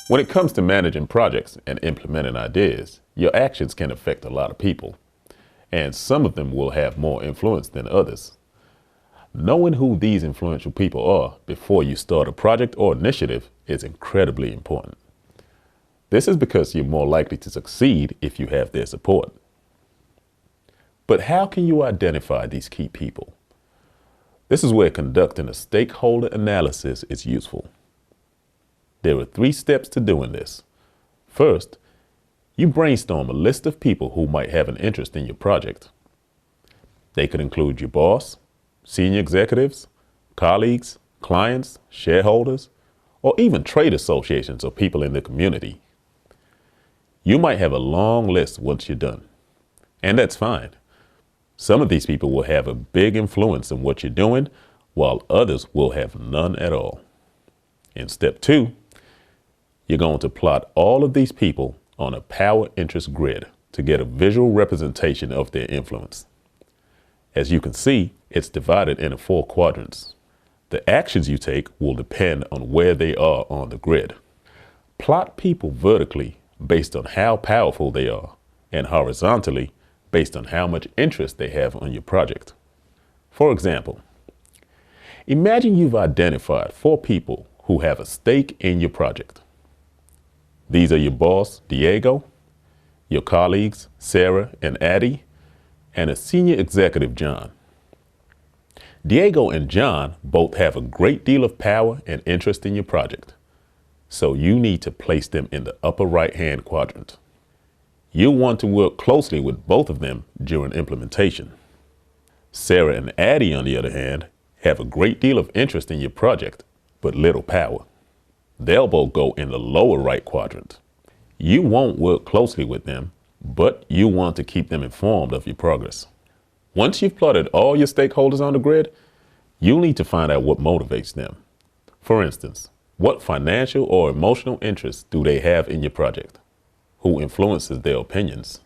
When it comes to managing projects and implementing ideas, your actions can affect a lot of people, and some of them will have more influence than others. Knowing who these influential people are before you start a project or initiative is incredibly important. This is because you're more likely to succeed if you have their support. But how can you identify these key people? This is where conducting a stakeholder analysis is useful. There are 3 steps to doing this. First, you brainstorm a list of people who might have an interest in your project. They could include your boss, senior executives, colleagues, clients, shareholders, or even trade associations or people in the community. You might have a long list once you're done, and that's fine. Some of these people will have a big influence in what you're doing, while others will have none at all. In step 2, you're going to plot all of these people on a power interest grid to get a visual representation of their influence. As you can see, it's divided into 4 quadrants. The actions you take will depend on where they are on the grid. Plot people vertically based on how powerful they are, and horizontally based on how much interest they have on your project. For example, imagine you've identified 4 people who have a stake in your project. These are your boss, Diego, your colleagues, Sarah and Addie, and a senior executive, John. Diego and John both have a great deal of power and interest in your project, so you need to place them in the upper right-hand quadrant. You'll want to work closely with both of them during implementation. Sarah and Addie, on the other hand, have a great deal of interest in your project, but little power. They'll both go in the lower right quadrant. You won't work closely with them, but you want to keep them informed of your progress. Once you've plotted all your stakeholders on the grid, you'll need to find out what motivates them. For instance, what financial or emotional interests do they have in your project? Who influences their opinions?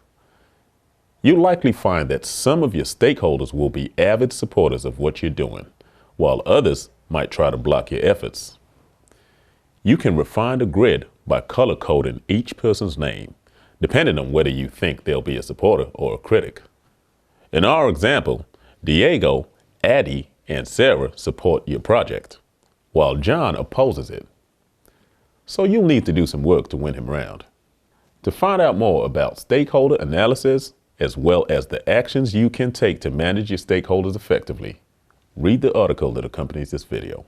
You'll likely find that some of your stakeholders will be avid supporters of what you're doing, while others might try to block your efforts. You can refine the grid by color coding each person's name, depending on whether you think they'll be a supporter or a critic. In our example, Diego, Addie, and Sarah support your project, while John opposes it. So you'll need to do some work to win him around. To find out more about stakeholder analysis, as well as the actions you can take to manage your stakeholders effectively, read the article that accompanies this video.